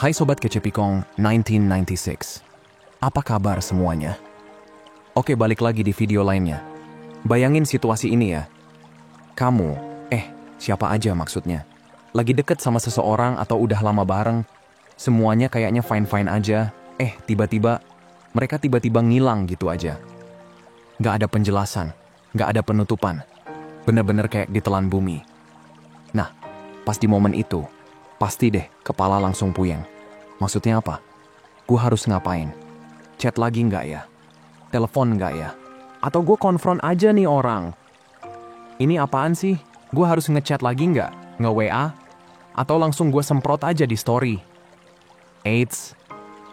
Hai Sobat Kecepikong 1996. Apa kabar semuanya? Oke, balik lagi di video lainnya. Bayangin situasi ini ya. Kamu, siapa aja maksudnya, lagi deket sama seseorang atau udah lama bareng, semuanya kayaknya fine-fine aja, tiba-tiba mereka ngilang gitu aja. Gak ada penjelasan, gak ada penutupan. Bener-bener kayak ditelan bumi. Nah, pas di momen itu, pasti deh kepala langsung puyeng. Maksudnya apa? Gue harus ngapain? Chat lagi nggak ya? Telepon nggak ya? Atau gue konfront aja nih orang? Ini apaan sih? Gue harus ngechat lagi nggak? Nge-WA? Atau langsung gue semprot aja di story? Eits,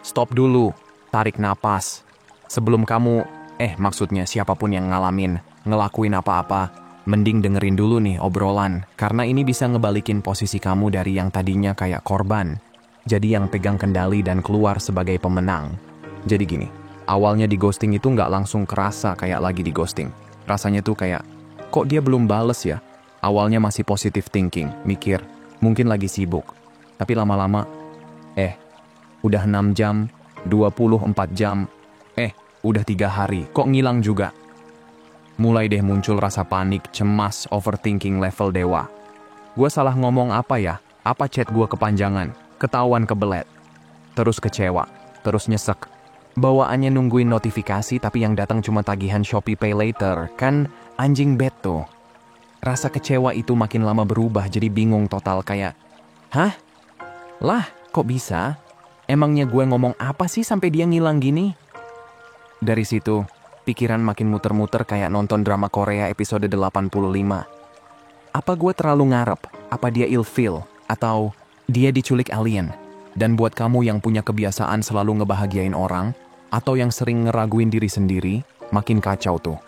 stop dulu. Tarik napas. Sebelum kamu, maksudnya siapapun yang ngelakuin apa-apa, mending dengerin dulu nih obrolan, karena ini bisa ngebalikin posisi kamu dari yang tadinya kayak korban, jadi yang pegang kendali dan keluar sebagai pemenang. Jadi gini, awalnya di ghosting itu nggak langsung kerasa kayak lagi di ghosting. Rasanya tuh kayak, kok dia belum bales ya? Awalnya masih positive thinking, mikir, mungkin lagi sibuk. Tapi lama-lama, udah 6 jam, 24 jam, udah 3 hari, kok ngilang juga? Mulai deh muncul rasa panik, cemas, overthinking level dewa. Gue salah ngomong apa ya? Apa chat gue kepanjangan? Ketahuan kebelet. Terus kecewa. Terus nyesek. Bawaannya nungguin notifikasi tapi yang datang cuma tagihan Shopee Pay Later. Kan anjing bet tuh. Rasa kecewa itu makin lama berubah jadi bingung total kayak, hah? Lah, kok bisa? Emangnya gue ngomong apa sih sampai dia ngilang gini? Dari situ, pikiran makin muter-muter kayak nonton drama Korea episode 85. Apa gue terlalu ngarep? Apa dia ilfeel? Atau dia diculik alien? Dan buat kamu yang punya kebiasaan selalu ngebahagiain orang, atau yang sering ngeraguin diri sendiri, makin kacau tuh.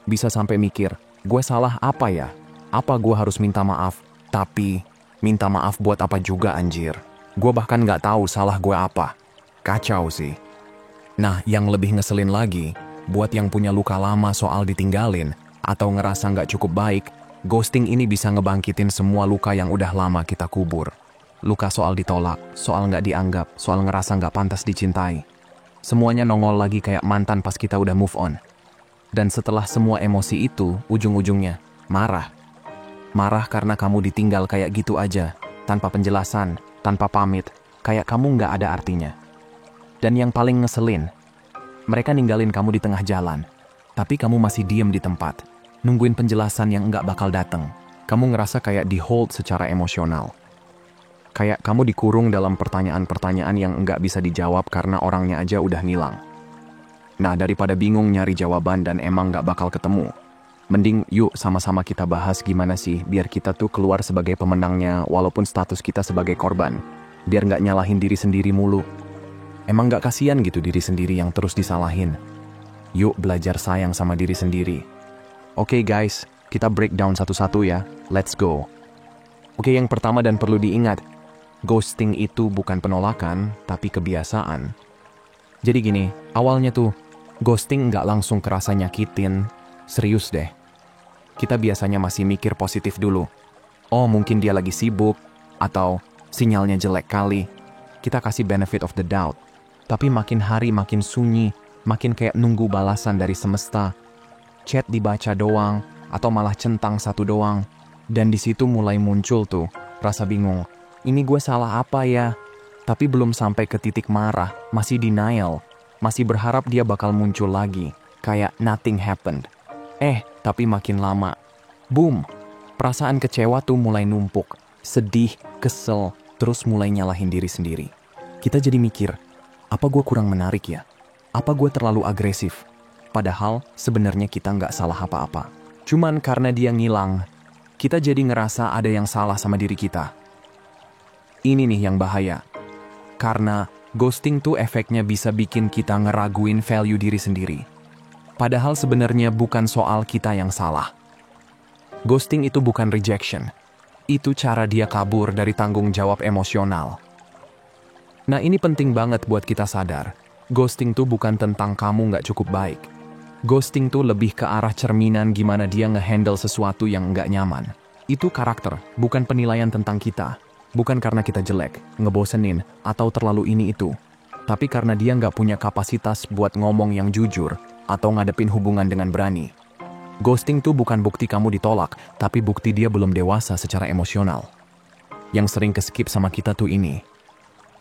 Bisa sampai mikir, gue salah apa ya? Apa gue harus minta maaf? Tapi, minta maaf buat apa juga anjir? Gue bahkan gak tahu salah gue apa. Kacau sih. Nah, yang lebih ngeselin lagi, buat yang punya luka lama soal ditinggalin atau ngerasa nggak cukup baik, ghosting ini bisa ngebangkitin semua luka yang udah lama kita kubur. Luka soal ditolak, soal nggak dianggap, soal ngerasa nggak pantas dicintai. Semuanya nongol lagi kayak mantan pas kita udah move on. Dan setelah semua emosi itu, ujung-ujungnya marah. Marah karena kamu ditinggal kayak gitu aja, tanpa penjelasan, tanpa pamit, kayak kamu nggak ada artinya. Dan yang paling ngeselin, mereka ninggalin kamu di tengah jalan, tapi kamu masih diem di tempat, nungguin penjelasan yang nggak bakal datang. Kamu ngerasa kayak di-hold secara emosional. Kayak kamu dikurung dalam pertanyaan-pertanyaan yang nggak bisa dijawab karena orangnya aja udah ngilang. Nah, daripada bingung nyari jawaban dan emang nggak bakal ketemu, mending yuk sama-sama kita bahas gimana sih biar kita tuh keluar sebagai pemenangnya walaupun status kita sebagai korban. Biar nggak nyalahin diri sendiri mulu. Emang gak kasihan gitu diri sendiri yang terus disalahin? Yuk belajar sayang sama diri sendiri. Oke guys, kita breakdown satu-satu ya. Let's go. Oke, yang pertama dan perlu diingat, ghosting itu bukan penolakan, tapi kebiasaan. Jadi gini, awalnya tuh, ghosting gak langsung kerasa nyakitin. Serius deh. Kita biasanya masih mikir positif dulu. Oh, mungkin dia lagi sibuk, atau sinyalnya jelek kali. Kita kasih benefit of the doubt. Tapi makin hari makin sunyi, makin kayak nunggu balasan dari semesta. Chat dibaca doang, atau malah centang satu doang. Dan di situ mulai muncul tuh, rasa bingung. Ini gue salah apa ya? Tapi belum sampai ke titik marah, masih denial. Masih berharap dia bakal muncul lagi, kayak nothing happened. Tapi makin lama, boom! Perasaan kecewa tuh mulai numpuk. Sedih, kesel, terus mulai nyalahin diri sendiri. Kita jadi mikir, apa gue kurang menarik ya? Apa gue terlalu agresif? Padahal sebenarnya kita nggak salah apa-apa. Cuman karena dia ngilang, kita jadi ngerasa ada yang salah sama diri kita. Ini nih yang bahaya. Karena ghosting tuh efeknya bisa bikin kita ngeraguin value diri sendiri. Padahal sebenarnya bukan soal kita yang salah. Ghosting itu bukan rejection. Itu cara dia kabur dari tanggung jawab emosional. Nah, ini penting banget buat kita sadar. Ghosting tuh bukan tentang kamu nggak cukup baik. Ghosting tuh lebih ke arah cerminan gimana dia ngehandle sesuatu yang nggak nyaman. Itu karakter, bukan penilaian tentang kita. Bukan karena kita jelek, ngebosenin, atau terlalu ini itu. Tapi karena dia nggak punya kapasitas buat ngomong yang jujur atau ngadepin hubungan dengan berani. Ghosting tuh bukan bukti kamu ditolak, tapi bukti dia belum dewasa secara emosional. Yang sering keskip sama kita tuh ini.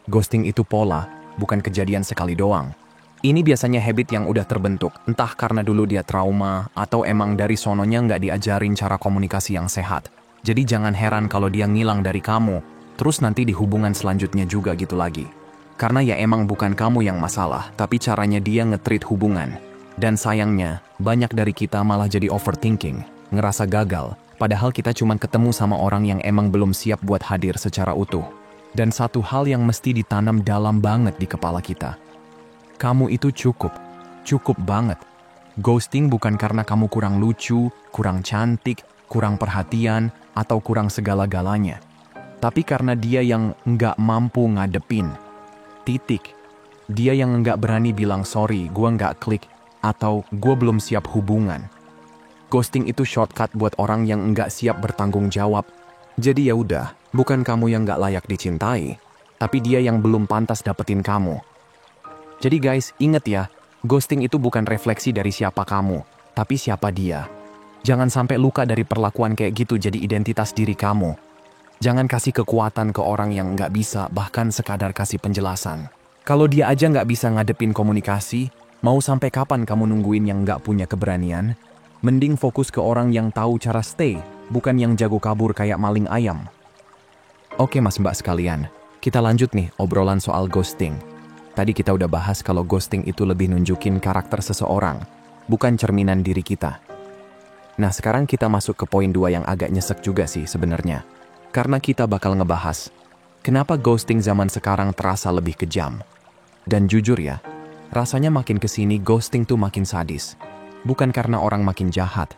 Ghosting itu pola, bukan kejadian sekali doang. Ini biasanya habit yang udah terbentuk, entah karena dulu dia trauma, atau emang dari sononya nggak diajarin cara komunikasi yang sehat. Jadi jangan heran kalau dia ngilang dari kamu, terus nanti di hubungan selanjutnya juga gitu lagi. Karena ya emang bukan kamu yang masalah, tapi caranya dia nge-treat hubungan. Dan sayangnya, banyak dari kita malah jadi overthinking, ngerasa gagal, padahal kita cuma ketemu sama orang yang emang belum siap buat hadir secara utuh. Dan satu hal yang mesti ditanam dalam banget di kepala kita. Kamu itu cukup banget. Ghosting bukan karena kamu kurang lucu, kurang cantik, kurang perhatian, atau kurang segala-galanya. Tapi karena dia yang nggak mampu ngadepin. Titik. Dia yang nggak berani bilang sorry, gue nggak klik, atau gue belum siap hubungan. Ghosting itu shortcut buat orang yang nggak siap bertanggung jawab. Jadi ya udah, bukan kamu yang nggak layak dicintai, tapi dia yang belum pantas dapetin kamu. Jadi guys, inget ya, ghosting itu bukan refleksi dari siapa kamu, tapi siapa dia. Jangan sampai luka dari perlakuan kayak gitu jadi identitas diri kamu. Jangan kasih kekuatan ke orang yang nggak bisa, bahkan sekadar kasih penjelasan. Kalau dia aja nggak bisa ngadepin komunikasi, mau sampai kapan kamu nungguin yang nggak punya keberanian? Mending fokus ke orang yang tahu cara stay, bukan yang jago kabur kayak maling ayam. Oke mas mbak sekalian, kita lanjut nih obrolan soal ghosting. Tadi kita udah bahas kalau ghosting itu lebih nunjukin karakter seseorang, bukan cerminan diri kita. Nah sekarang kita masuk ke poin 2 yang agak nyesek juga sih sebenarnya. Karena kita bakal ngebahas, kenapa ghosting zaman sekarang terasa lebih kejam. Dan jujur ya, rasanya makin kesini ghosting tuh makin sadis. Bukan karena orang makin jahat,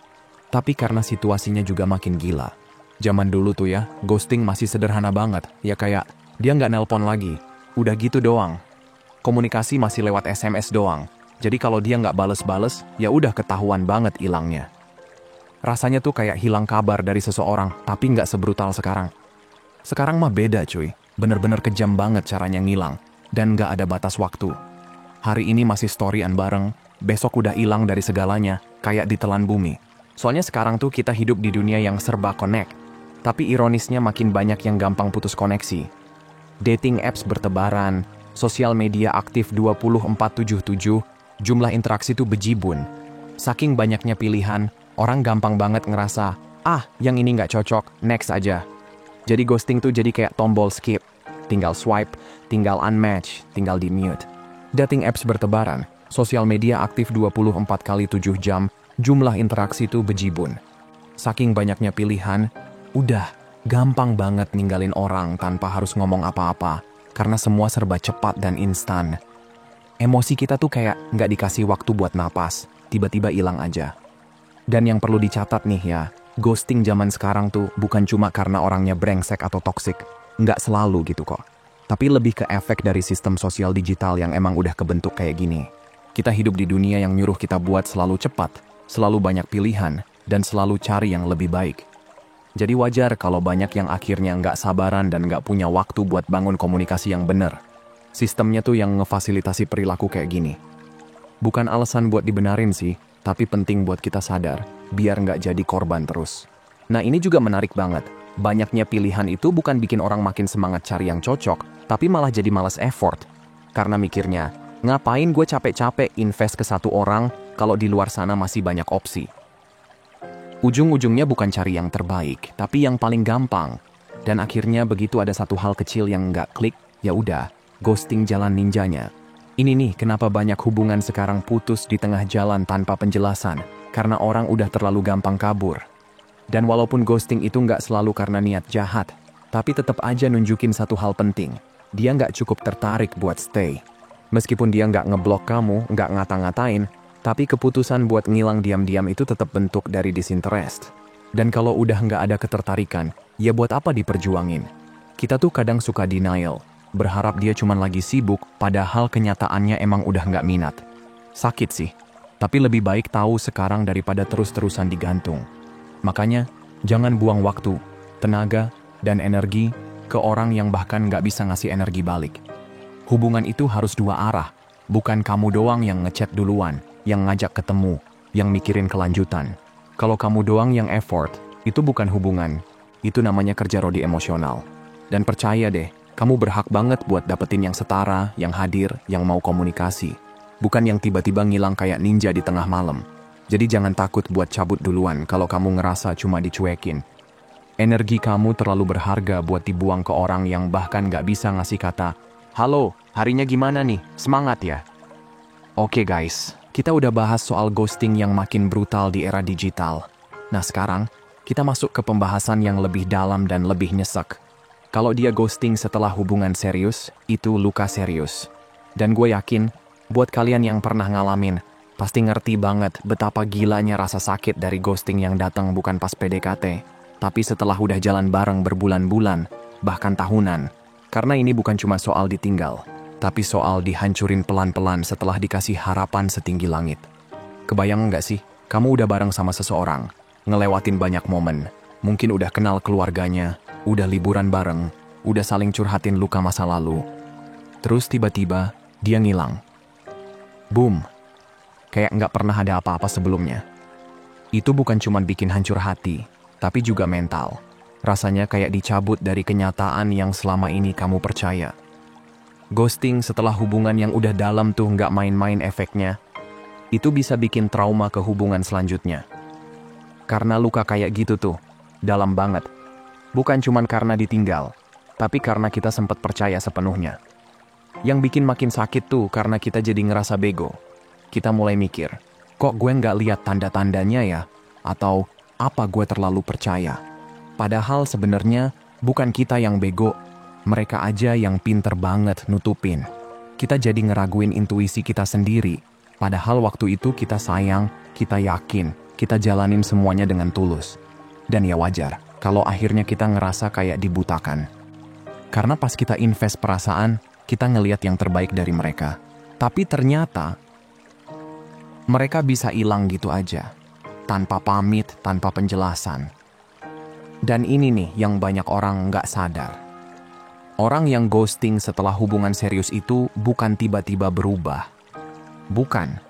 tapi karena situasinya juga makin gila. Zaman dulu tuh ya, ghosting masih sederhana banget. Ya kayak, dia nggak nelpon lagi, udah gitu doang. Komunikasi masih lewat SMS doang. Jadi kalau dia nggak bales-bales, ya udah ketahuan banget hilangnya. Rasanya tuh kayak hilang kabar dari seseorang, tapi nggak sebrutal sekarang. Sekarang mah beda cuy, bener-bener kejam banget caranya ngilang, dan nggak ada batas waktu. Hari ini masih storyan bareng, besok udah hilang dari segalanya, kayak ditelan bumi. Soalnya sekarang tuh kita hidup di dunia yang serba connect, tapi ironisnya makin banyak yang gampang putus koneksi. Dating apps bertebaran, sosial media aktif 24/7, jumlah interaksi tuh bejibun. Saking banyaknya pilihan, orang gampang banget ngerasa, yang ini nggak cocok, next aja. Jadi ghosting tuh jadi kayak tombol skip. Tinggal swipe, tinggal unmatch, tinggal di-mute. Dating apps bertebaran, sosial media aktif 24/7 jam, jumlah interaksi tuh bejibun. Saking banyaknya pilihan, udah gampang banget ninggalin orang tanpa harus ngomong apa-apa, karena semua serba cepat dan instan. Emosi kita tuh kayak nggak dikasih waktu buat napas, tiba-tiba hilang aja. Dan yang perlu dicatat nih ya, ghosting zaman sekarang tuh bukan cuma karena orangnya brengsek atau toksik. Nggak selalu gitu kok. Tapi lebih ke efek dari sistem sosial digital yang emang udah kebentuk kayak gini. Kita hidup di dunia yang nyuruh kita buat selalu cepat, selalu banyak pilihan, dan selalu cari yang lebih baik. Jadi wajar kalau banyak yang akhirnya nggak sabaran dan nggak punya waktu buat bangun komunikasi yang bener. Sistemnya tuh yang ngefasilitasi perilaku kayak gini. Bukan alasan buat dibenarin sih, tapi penting buat kita sadar, biar nggak jadi korban terus. Nah ini juga menarik banget. Banyaknya pilihan itu bukan bikin orang makin semangat cari yang cocok, tapi malah jadi malas effort. Karena mikirnya, ngapain gue capek-capek invest ke satu orang kalau di luar sana masih banyak opsi. Ujung-ujungnya bukan cari yang terbaik, tapi yang paling gampang. Dan akhirnya begitu ada satu hal kecil yang nggak klik, ya udah, ghosting jalan ninjanya. Ini nih kenapa banyak hubungan sekarang putus di tengah jalan tanpa penjelasan, karena orang udah terlalu gampang kabur. Dan walaupun ghosting itu nggak selalu karena niat jahat, tapi tetap aja nunjukin satu hal penting. Dia nggak cukup tertarik buat stay. Meskipun dia nggak ngeblok kamu, nggak ngata-ngatain, tapi keputusan buat ngilang diam-diam itu tetap bentuk dari disinterest. Dan kalau udah nggak ada ketertarikan, ya buat apa diperjuangin? Kita tuh kadang suka denial, berharap dia cuma lagi sibuk, padahal kenyataannya emang udah nggak minat. Sakit sih, tapi lebih baik tahu sekarang daripada terus-terusan digantung. Makanya, jangan buang waktu, tenaga, dan energi ke orang yang bahkan nggak bisa ngasih energi balik. Hubungan itu harus dua arah, bukan kamu doang yang ngechat duluan, yang ngajak ketemu, yang mikirin kelanjutan. Kalau kamu doang yang effort, itu bukan hubungan, itu namanya kerja rodi emosional. Dan percaya deh, kamu berhak banget buat dapetin yang setara, yang hadir, yang mau komunikasi. Bukan yang tiba-tiba ngilang kayak ninja di tengah malam. Jadi jangan takut buat cabut duluan kalau kamu ngerasa cuma dicuekin. Energi kamu terlalu berharga buat dibuang ke orang yang bahkan gak bisa ngasih kata, "Halo, harinya gimana nih? Semangat ya." Oke guys, kita udah bahas soal ghosting yang makin brutal di era digital. Nah sekarang, kita masuk ke pembahasan yang lebih dalam dan lebih nyesek. Kalau dia ghosting setelah hubungan serius, itu luka serius. Dan gue yakin, buat kalian yang pernah ngalamin, pasti ngerti banget betapa gilanya rasa sakit dari ghosting yang datang bukan pas PDKT, tapi setelah udah jalan bareng berbulan-bulan, bahkan tahunan. Karena ini bukan cuma soal ditinggal, tapi soal dihancurin pelan-pelan setelah dikasih harapan setinggi langit. Kebayang nggak sih, kamu udah bareng sama seseorang, ngelewatin banyak momen, mungkin udah kenal keluarganya, udah liburan bareng, udah saling curhatin luka masa lalu. Terus tiba-tiba, dia ngilang. Boom! Kayak nggak pernah ada apa-apa sebelumnya. Itu bukan cuma bikin hancur hati, tapi juga mental. Rasanya kayak dicabut dari kenyataan yang selama ini kamu percaya. Ghosting setelah hubungan yang udah dalam tuh nggak main-main efeknya. Itu bisa bikin trauma ke hubungan selanjutnya. Karena luka kayak gitu tuh, dalam banget. Bukan cuma karena ditinggal, tapi karena kita sempat percaya sepenuhnya. Yang bikin makin sakit tuh karena kita jadi ngerasa bego. Kita mulai mikir, kok gue nggak lihat tanda-tandanya ya? Atau apa gue terlalu percaya? Padahal sebenarnya bukan kita yang bego, mereka aja yang pinter banget nutupin. Kita jadi ngeraguin intuisi kita sendiri, padahal waktu itu kita sayang, kita yakin, kita jalanin semuanya dengan tulus. Dan ya wajar, kalau akhirnya kita ngerasa kayak dibutakan. Karena pas kita invest perasaan, kita ngelihat yang terbaik dari mereka. Tapi ternyata, mereka bisa hilang gitu aja, tanpa pamit, tanpa penjelasan. Dan ini nih yang banyak orang nggak sadar. Orang yang ghosting setelah hubungan serius itu bukan tiba-tiba berubah. Bukan.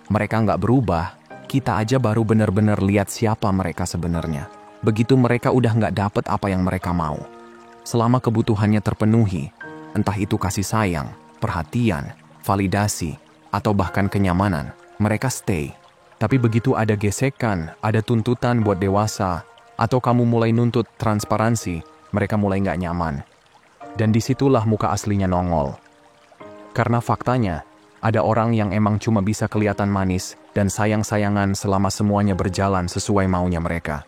Mereka nggak berubah, kita aja baru bener-bener lihat siapa mereka sebenarnya. Begitu mereka udah nggak dapet apa yang mereka mau. Selama kebutuhannya terpenuhi, entah itu kasih sayang, perhatian, validasi, atau bahkan kenyamanan, mereka stay. Tapi begitu ada gesekan, ada tuntutan buat dewasa, atau kamu mulai nuntut transparansi, mereka mulai nggak nyaman. Dan disitulah muka aslinya nongol. Karena faktanya, ada orang yang emang cuma bisa kelihatan manis dan sayang-sayangan selama semuanya berjalan sesuai maunya mereka.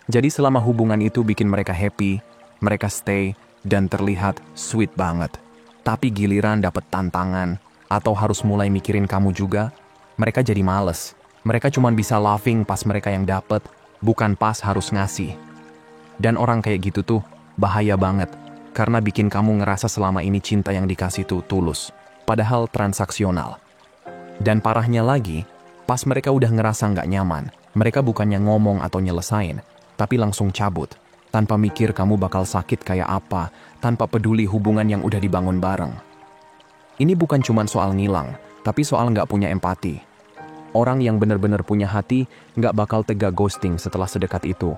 Jadi selama hubungan itu bikin mereka happy, mereka stay, dan terlihat sweet banget. Tapi giliran dapet tantangan, atau harus mulai mikirin kamu juga, mereka jadi males. Mereka cuma bisa laughing pas mereka yang dapet, bukan pas harus ngasih. Dan orang kayak gitu tuh bahaya banget, karena bikin kamu ngerasa selama ini cinta yang dikasih tuh tulus, padahal transaksional. Dan parahnya lagi, pas mereka udah ngerasa nggak nyaman, mereka bukannya ngomong atau nyelesain, tapi langsung cabut, tanpa mikir kamu bakal sakit kayak apa, tanpa peduli hubungan yang udah dibangun bareng. Ini bukan cuma soal ngilang, tapi soal nggak punya empati. Orang yang benar-benar punya hati nggak bakal tega ghosting setelah sedekat itu.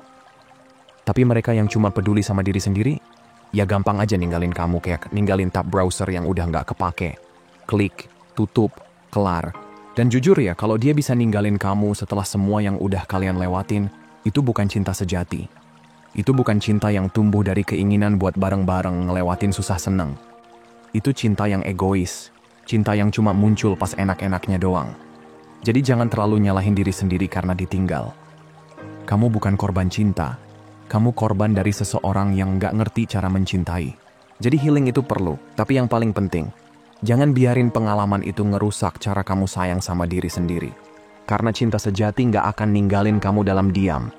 Tapi mereka yang cuma peduli sama diri sendiri, ya gampang aja ninggalin kamu kayak ninggalin tab browser yang udah nggak kepake. Klik, tutup, kelar. Dan jujur ya, kalau dia bisa ninggalin kamu setelah semua yang udah kalian lewatin, itu bukan cinta sejati. Itu bukan cinta yang tumbuh dari keinginan buat bareng-bareng ngelewatin susah seneng. Itu cinta yang egois, cinta yang cuma muncul pas enak-enaknya doang. Jadi jangan terlalu nyalahin diri sendiri karena ditinggal. Kamu bukan korban cinta, kamu korban dari seseorang yang nggak ngerti cara mencintai. Jadi healing itu perlu, tapi yang paling penting, jangan biarin pengalaman itu ngerusak cara kamu sayang sama diri sendiri. Karena cinta sejati nggak akan ninggalin kamu dalam diam.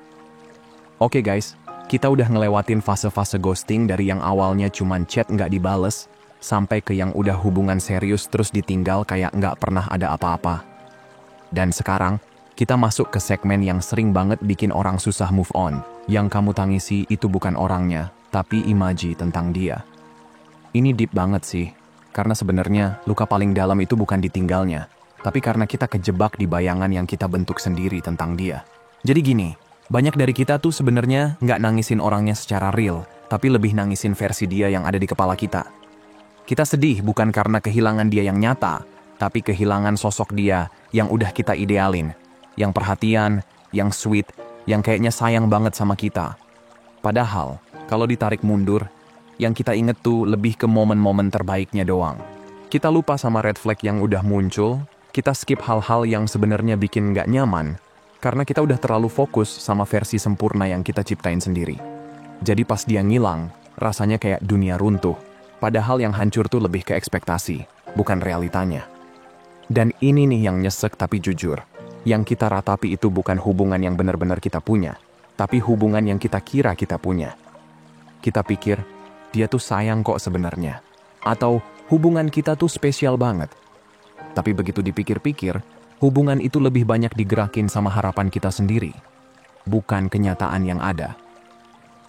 Oke guys, kita udah ngelewatin fase-fase ghosting dari yang awalnya cuman chat nggak dibales, sampai ke yang udah hubungan serius terus ditinggal kayak nggak pernah ada apa-apa. Dan sekarang, kita masuk ke segmen yang sering banget bikin orang susah move on. Yang kamu tangisi itu bukan orangnya, tapi imaji tentang dia. Ini deep banget sih, karena sebenarnya luka paling dalam itu bukan ditinggalnya, tapi karena kita kejebak di bayangan yang kita bentuk sendiri tentang dia. Jadi gini, banyak dari kita tuh sebenarnya nggak nangisin orangnya secara real, tapi lebih nangisin versi dia yang ada di kepala kita. Kita sedih bukan karena kehilangan dia yang nyata, tapi kehilangan sosok dia yang udah kita idealin, yang perhatian, yang sweet, yang kayaknya sayang banget sama kita. Padahal, kalau ditarik mundur, yang kita inget tuh lebih ke momen-momen terbaiknya doang. Kita lupa sama red flag yang udah muncul, kita skip hal-hal yang sebenarnya bikin nggak nyaman, karena kita udah terlalu fokus sama versi sempurna yang kita ciptain sendiri. Jadi pas dia ngilang, rasanya kayak dunia runtuh. Padahal yang hancur tuh lebih ke ekspektasi, bukan realitanya. Dan ini nih yang nyesek tapi jujur. Yang kita ratapi itu bukan hubungan yang benar-benar kita punya, tapi hubungan yang kita kira kita punya. Kita pikir, dia tuh sayang kok sebenarnya. Atau hubungan kita tuh spesial banget. Tapi begitu dipikir-pikir, hubungan itu lebih banyak digerakin sama harapan kita sendiri, bukan kenyataan yang ada.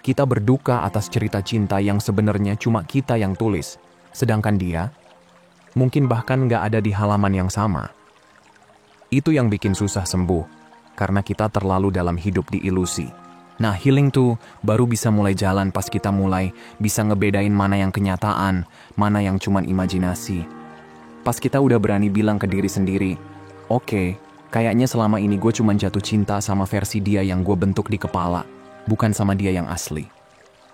Kita berduka atas cerita cinta yang sebenarnya cuma kita yang tulis, sedangkan dia mungkin bahkan nggak ada di halaman yang sama. Itu yang bikin susah sembuh, karena kita terlalu dalam hidup di ilusi. Nah, healing tuh baru bisa mulai jalan pas kita mulai bisa ngebedain mana yang kenyataan, mana yang cuman imajinasi. Pas kita udah berani bilang ke diri sendiri, oke, kayaknya selama ini gue cuma jatuh cinta sama versi dia yang gue bentuk di kepala, bukan sama dia yang asli.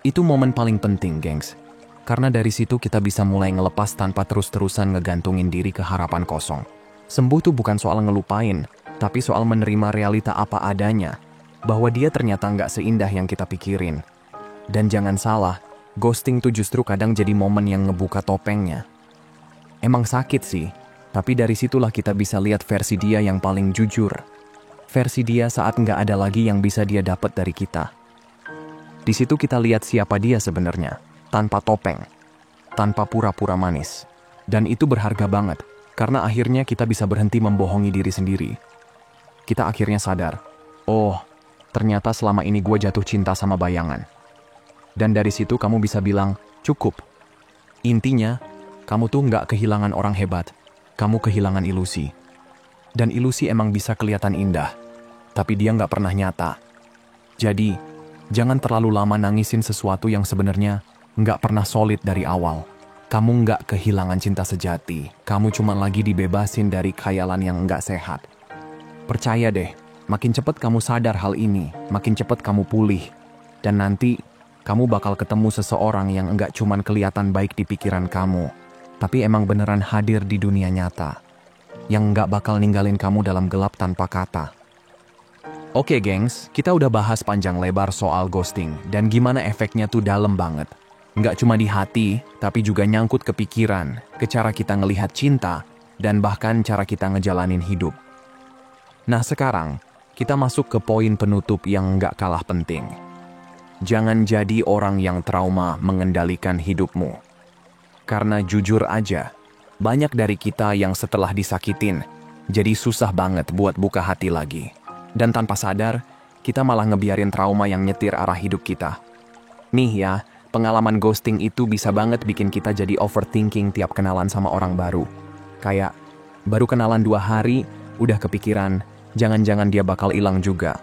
Itu momen paling penting, gengs. Karena dari situ kita bisa mulai ngelepas tanpa terus-terusan ngegantungin diri ke harapan kosong. Sembuh tuh bukan soal ngelupain, tapi soal menerima realita apa adanya, bahwa dia ternyata nggak seindah yang kita pikirin. Dan jangan salah, ghosting tuh justru kadang jadi momen yang ngebuka topengnya. Emang sakit sih, tapi dari situlah kita bisa lihat versi dia yang paling jujur. Versi dia saat nggak ada lagi yang bisa dia dapat dari kita. Di situ kita lihat siapa dia sebenarnya, tanpa topeng, tanpa pura-pura manis. Dan itu berharga banget, karena akhirnya kita bisa berhenti membohongi diri sendiri. Kita akhirnya sadar, oh, ternyata selama ini gue jatuh cinta sama bayangan. Dan dari situ kamu bisa bilang, cukup. Intinya, kamu tuh nggak kehilangan orang hebat. Kamu kehilangan ilusi. Dan ilusi emang bisa kelihatan indah, tapi dia nggak pernah nyata. Jadi, jangan terlalu lama nangisin sesuatu yang sebenarnya nggak pernah solid dari awal. Kamu nggak kehilangan cinta sejati. Kamu cuma lagi dibebasin dari khayalan yang nggak sehat. Percaya deh, makin cepat kamu sadar hal ini, makin cepat kamu pulih. Dan nanti, kamu bakal ketemu seseorang yang enggak cuman kelihatan baik di pikiran kamu, tapi emang beneran hadir di dunia nyata, yang enggak bakal ninggalin kamu dalam gelap tanpa kata. Oke gengs, kita udah bahas panjang lebar soal ghosting, dan gimana efeknya tuh dalam banget. Enggak cuma di hati, tapi juga nyangkut ke pikiran, ke cara kita ngelihat cinta, dan bahkan cara kita ngejalanin hidup. Nah sekarang, kita masuk ke poin penutup yang nggak kalah penting. Jangan jadi orang yang trauma mengendalikan hidupmu. Karena jujur aja, banyak dari kita yang setelah disakitin, jadi susah banget buat buka hati lagi. Dan tanpa sadar, kita malah ngebiarin trauma yang nyetir arah hidup kita. Nih ya, pengalaman ghosting itu bisa banget bikin kita jadi overthinking tiap kenalan sama orang baru. Kayak, baru kenalan 2 hari, udah kepikiran, jangan-jangan dia bakal hilang juga.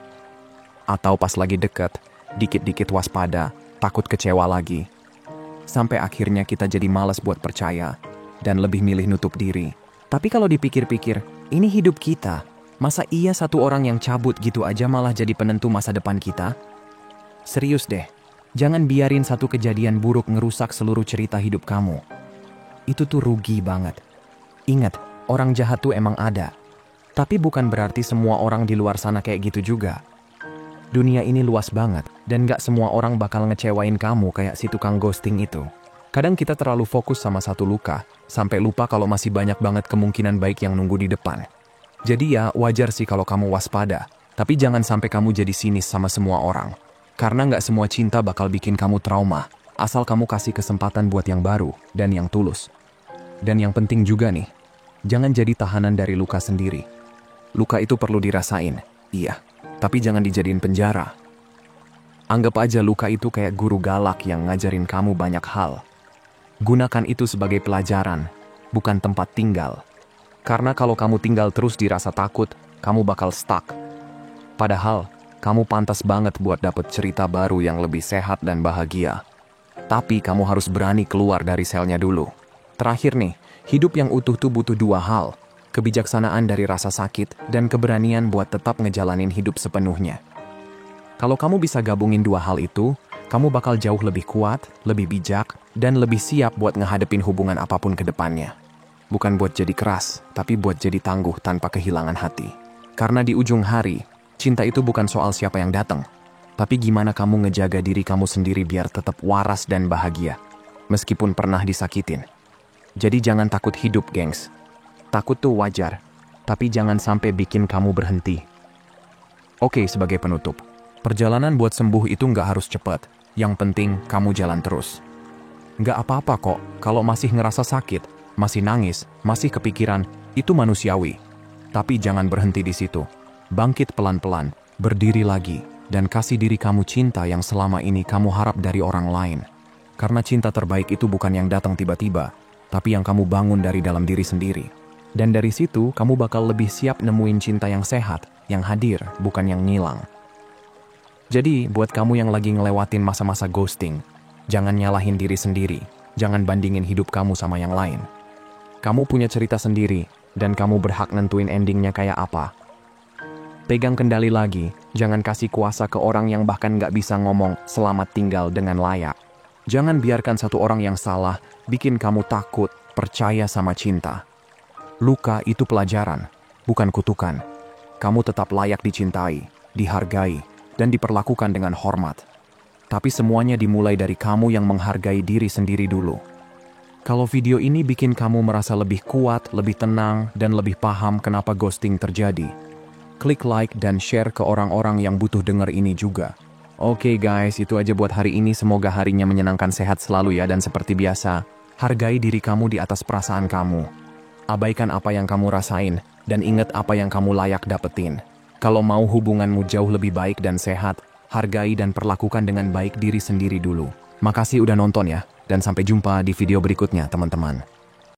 Atau pas lagi deket, dikit-dikit waspada, takut kecewa lagi. Sampai akhirnya kita jadi malas buat percaya, dan lebih milih nutup diri. Tapi kalau dipikir-pikir, ini hidup kita. Masa iya satu orang yang cabut gitu aja malah jadi penentu masa depan kita? Serius deh, jangan biarin satu kejadian buruk ngerusak seluruh cerita hidup kamu. Itu tuh rugi banget. Ingat, orang jahat tuh emang ada. Tapi bukan berarti semua orang di luar sana kayak gitu juga. Dunia ini luas banget, dan gak semua orang bakal ngecewain kamu kayak si tukang ghosting itu. Kadang kita terlalu fokus sama satu luka, sampai lupa kalau masih banyak banget kemungkinan baik yang nunggu di depan. Jadi ya, wajar sih kalau kamu waspada, tapi jangan sampai kamu jadi sinis sama semua orang. Karena gak semua cinta bakal bikin kamu trauma, asal kamu kasih kesempatan buat yang baru, dan yang tulus. Dan yang penting juga nih, jangan jadi tahanan dari luka sendiri. Luka itu perlu dirasain, iya, tapi jangan dijadiin penjara. Anggap aja luka itu kayak guru galak yang ngajarin kamu banyak hal. Gunakan itu sebagai pelajaran, bukan tempat tinggal. Karena kalau kamu tinggal terus di rasa takut, kamu bakal stuck. Padahal, kamu pantas banget buat dapet cerita baru yang lebih sehat dan bahagia. Tapi kamu harus berani keluar dari selnya dulu. Terakhir nih, hidup yang utuh tuh butuh dua hal. Kebijaksanaan dari rasa sakit dan keberanian buat tetap ngejalanin hidup sepenuhnya. Kalau kamu bisa gabungin dua hal itu, kamu bakal jauh lebih kuat, lebih bijak, dan lebih siap buat ngehadepin hubungan apapun ke depannya. Bukan buat jadi keras, tapi buat jadi tangguh tanpa kehilangan hati. Karena di ujung hari, cinta itu bukan soal siapa yang datang, tapi gimana kamu ngejaga diri kamu sendiri biar tetap waras dan bahagia, meskipun pernah disakitin. Jadi jangan takut hidup, gengs. Takut tuh wajar, tapi jangan sampai bikin kamu berhenti. Oke, sebagai penutup. Perjalanan buat sembuh itu nggak harus cepat. Yang penting kamu jalan terus. Nggak apa-apa kok kalau masih ngerasa sakit, masih nangis, masih kepikiran, itu manusiawi. Tapi jangan berhenti di situ. Bangkit pelan-pelan, berdiri lagi, dan kasih diri kamu cinta yang selama ini kamu harap dari orang lain. Karena cinta terbaik itu bukan yang datang tiba-tiba, tapi yang kamu bangun dari dalam diri sendiri. Dan dari situ kamu bakal lebih siap nemuin cinta yang sehat, yang hadir, bukan yang ngilang. Jadi, buat kamu yang lagi ngelewatin masa-masa ghosting, jangan nyalahin diri sendiri, jangan bandingin hidup kamu sama yang lain. Kamu punya cerita sendiri, dan kamu berhak nentuin endingnya kayak apa. Pegang kendali lagi, jangan kasih kuasa ke orang yang bahkan gak bisa ngomong selamat tinggal dengan layak. Jangan biarkan satu orang yang salah bikin kamu takut, percaya sama cinta. Luka itu pelajaran, bukan kutukan. Kamu tetap layak dicintai, dihargai, dan diperlakukan dengan hormat. Tapi semuanya dimulai dari kamu yang menghargai diri sendiri dulu. Kalau video ini bikin kamu merasa lebih kuat, lebih tenang, dan lebih paham kenapa ghosting terjadi, klik like dan share ke orang-orang yang butuh denger ini juga. Oke guys, itu aja buat hari ini. Semoga harinya menyenangkan, sehat selalu ya. Dan seperti biasa, hargai diri kamu di atas perasaan kamu. Abaikan apa yang kamu rasain, dan ingat apa yang kamu layak dapetin. Kalau mau hubunganmu jauh lebih baik dan sehat, hargai dan perlakukan dengan baik diri sendiri dulu. Makasih udah nonton ya, dan sampai jumpa di video berikutnya teman-teman.